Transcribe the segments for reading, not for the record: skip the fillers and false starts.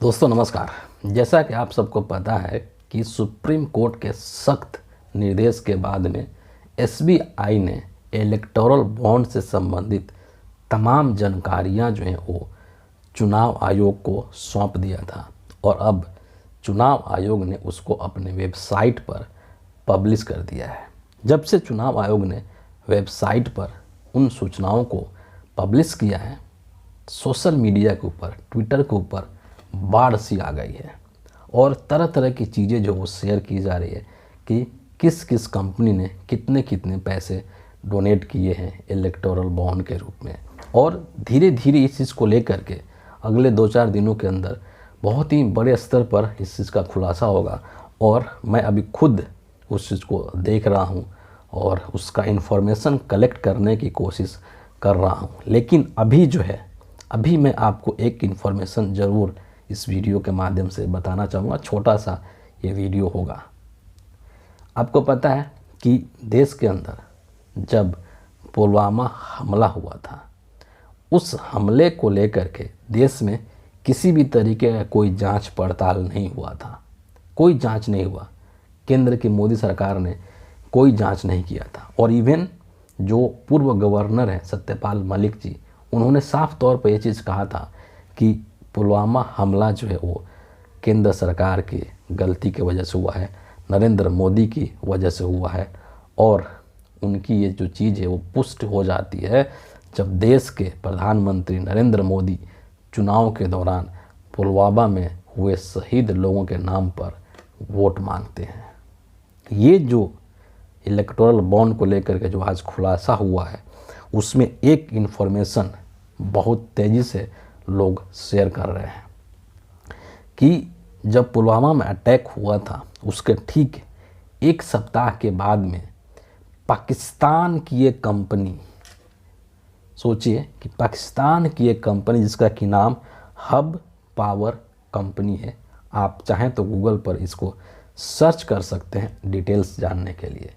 दोस्तों नमस्कार। जैसा कि आप सबको पता है कि सुप्रीम कोर्ट के सख्त निर्देश के बाद में एसबीआई ने इलेक्टोरल बॉन्ड से संबंधित तमाम जानकारियां जो हैं वो चुनाव आयोग को सौंप दिया था और अब चुनाव आयोग ने उसको अपने वेबसाइट पर पब्लिश कर दिया है। जब से चुनाव आयोग ने वेबसाइट पर उन सूचनाओं को पब्लिश किया है, सोशल मीडिया के ऊपर, ट्विटर के ऊपर बाढ़ सी आ गई है और तरह तरह की चीज़ें जो वो शेयर की जा रही है कि किस किस कंपनी ने कितने कितने पैसे डोनेट किए हैं इलेक्टोरल बॉन्ड के रूप में। और धीरे धीरे इस चीज़ को लेकर के अगले 2-4 दिनों के अंदर बहुत ही बड़े स्तर पर इस चीज़ का खुलासा होगा और मैं अभी खुद उस चीज़ को देख रहा हूँ और उसका इन्फॉर्मेशन कलेक्ट करने की कोशिश कर रहा हूँ। लेकिन अभी मैं आपको एक इन्फॉर्मेशन ज़रूर इस वीडियो के माध्यम से बताना चाहूँगा। छोटा सा ये वीडियो होगा। आपको पता है कि देश के अंदर जब पुलवामा हमला हुआ था, उस हमले को लेकर के देश में किसी भी तरीके का कोई जांच पड़ताल नहीं हुआ था। कोई जांच नहीं हुआ। केंद्र की मोदी सरकार ने कोई जांच नहीं किया था और इवन जो पूर्व गवर्नर हैं सत्यपाल मलिक जी, उन्होंने साफ तौर पर ये चीज़ कहा था कि पुलवामा हमला जो है वो केंद्र सरकार की गलती की वजह से हुआ है, नरेंद्र मोदी की वजह से हुआ है। और उनकी ये जो चीज़ है वो पुष्ट हो जाती है जब देश के प्रधानमंत्री नरेंद्र मोदी चुनाव के दौरान पुलवामा में हुए शहीद लोगों के नाम पर वोट मांगते हैं। ये जो इलेक्टोरल बॉन्ड को लेकर के जो आज खुलासा हुआ है, उसमें एक इन्फॉर्मेशन बहुत तेज़ी से लोग शेयर कर रहे हैं कि जब पुलवामा में अटैक हुआ था उसके ठीक 1 सप्ताह के बाद में पाकिस्तान की एक कंपनी, सोचिए कि पाकिस्तान की एक कंपनी जिसका कि नाम हब पावर कंपनी है, आप चाहें तो गूगल पर इसको सर्च कर सकते हैं डिटेल्स जानने के लिए।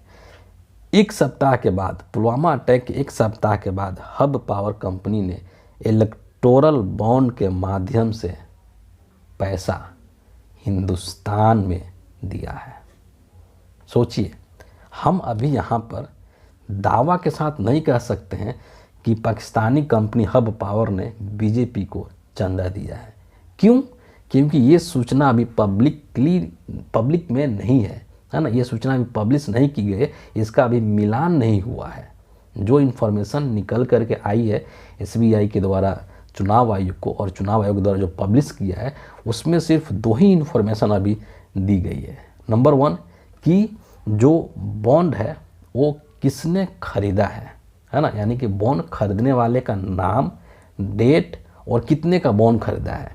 1 सप्ताह के बाद, पुलवामा अटैक के 1 सप्ताह के बाद हब पावर कंपनी ने इलेक्टोरल बॉन्ड के माध्यम से पैसा हिंदुस्तान में दिया है। सोचिए, हम अभी यहाँ पर दावा के साथ नहीं कह सकते हैं कि पाकिस्तानी कंपनी हब पावर ने बीजेपी को चंदा दिया है। क्यों? क्योंकि ये सूचना अभी पब्लिक में नहीं है ना। ये सूचना अभी पब्लिश नहीं की गई, इसका अभी मिलान नहीं हुआ है। जो इन्फॉर्मेशन निकल करके आई है एसबीआई के द्वारा चुनाव आयोग को और चुनाव आयोग द्वारा जो पब्लिश किया है, उसमें सिर्फ 2 ही इन्फॉर्मेशन अभी दी गई है। नंबर 1 कि जो बॉन्ड है वो किसने खरीदा है ना, यानी कि बॉन्ड खरीदने वाले का नाम, डेट और कितने का बॉन्ड खरीदा है।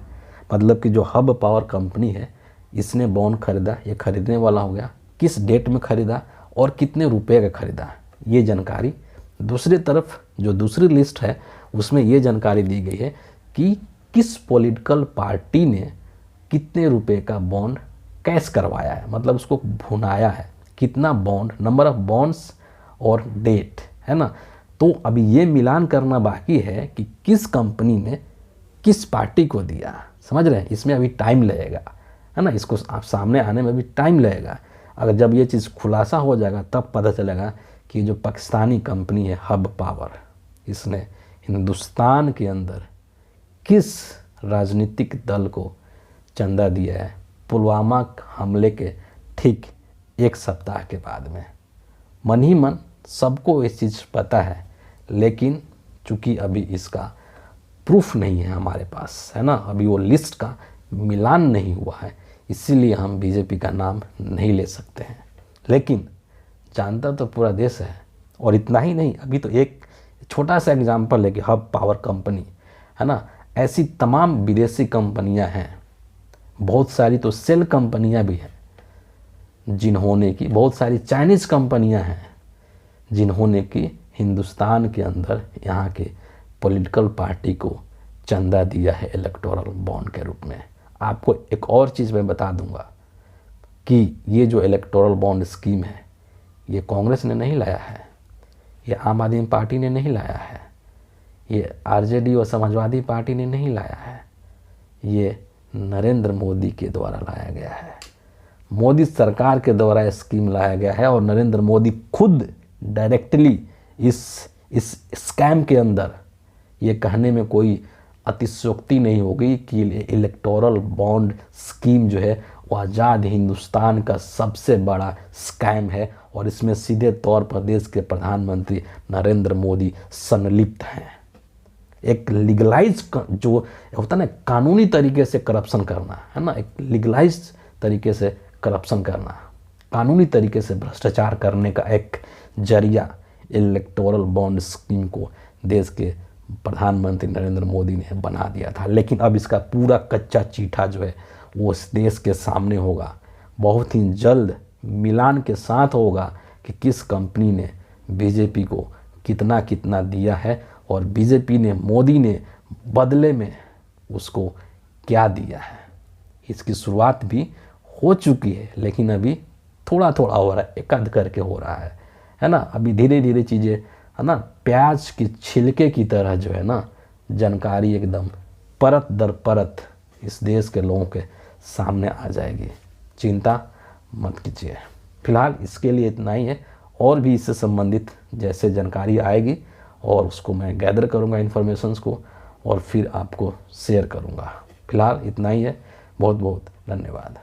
मतलब कि जो हब पावर कंपनी है इसने बॉन्ड खरीदा, ये खरीदने वाला हो गया, किस डेट में खरीदा और कितने रुपए का खरीदा, ये जानकारी। दूसरी तरफ जो दूसरी लिस्ट है उसमें ये जानकारी दी गई है कि किस पॉलिटिकल पार्टी ने कितने रुपए का बॉन्ड कैश करवाया है, मतलब उसको भुनाया है, कितना बॉन्ड, नंबर ऑफ बॉन्ड्स और डेट, है ना। तो अभी ये मिलान करना बाकी है कि किस कंपनी ने किस पार्टी को दिया, समझ रहे हैं। इसमें अभी टाइम लगेगा, है ना, इसको आप सामने आने में भी टाइम लगेगा। अगर जब ये चीज़ खुलासा हो जाएगा तब पता चलेगा कि जो पाकिस्तानी कंपनी है हब पावर, इसने हिंदुस्तान के अंदर किस राजनीतिक दल को चंदा दिया है पुलवामा हमले के ठीक 1 सप्ताह के बाद में। मन ही मन सबको इस चीज़ पता है, लेकिन चूँकि अभी इसका प्रूफ नहीं है हमारे पास, है ना, अभी वो लिस्ट का मिलान नहीं हुआ है, इसीलिए हम बीजेपी का नाम नहीं ले सकते हैं। लेकिन जानता तो पूरा देश है। और इतना ही नहीं, अभी तो एक छोटा सा एग्जांपल है कि हब पावर कंपनी, है ना, ऐसी तमाम विदेशी कंपनियां हैं, बहुत सारी तो सेल कंपनियां भी हैं जिन्होंने की, बहुत सारी चाइनीज़ कंपनियां हैं जिन्होंने की हिंदुस्तान के अंदर यहाँ के पॉलिटिकल पार्टी को चंदा दिया है इलेक्टोरल बॉन्ड के रूप में। आपको एक और चीज़ मैं बता दूंगा कि ये जो इलेक्टोरल बॉन्ड स्कीम है ये कांग्रेस ने नहीं लाया है, ये आम आदमी पार्टी ने नहीं लाया है, ये आरजेडी और समाजवादी पार्टी ने नहीं लाया है, ये नरेंद्र मोदी के द्वारा लाया गया है। मोदी सरकार के द्वारा यह स्कीम लाया गया है और नरेंद्र मोदी खुद डायरेक्टली इस स्कैम के अंदर, ये कहने में कोई अतिशयोक्ति नहीं होगी कि इलेक्टोरल बॉन्ड स्कीम जो है वो आज़ाद हिंदुस्तान का सबसे बड़ा स्कैम है और इसमें सीधे तौर पर देश के प्रधानमंत्री नरेंद्र मोदी संलिप्त हैं। एक लीगलाइज जो होता है ना, कानूनी तरीके से करप्शन करना है ना, एक लीगलाइज तरीके से करप्शन करना, कानूनी तरीके से भ्रष्टाचार करने का एक जरिया इलेक्टोरल बॉन्ड स्कीम को देश के प्रधानमंत्री नरेंद्र मोदी ने बना दिया था। लेकिन अब इसका पूरा कच्चा चीठा जो है वो इस देश के सामने होगा, बहुत ही जल्द मिलान के साथ होगा कि किस कंपनी ने बीजेपी को कितना कितना दिया है और बीजेपी ने, मोदी ने बदले में उसको क्या दिया है। इसकी शुरुआत भी हो चुकी है लेकिन अभी थोड़ा थोड़ा हो रहा है, एक आध करके हो रहा है ना। अभी धीरे धीरे चीज़ें, है ना, प्याज की छिलके की तरह जो है ना, जानकारी एकदम परत दर परत इस देश के लोगों के सामने आ जाएगी। चिंता मत कीजिए। फिलहाल इसके लिए इतना ही है, और भी इससे संबंधित जैसे जानकारी आएगी और उसको मैं गैदर करूँगा इन्फॉर्मेशंस को और फिर आपको शेयर करूँगा। फिलहाल इतना ही है। बहुत बहुत धन्यवाद।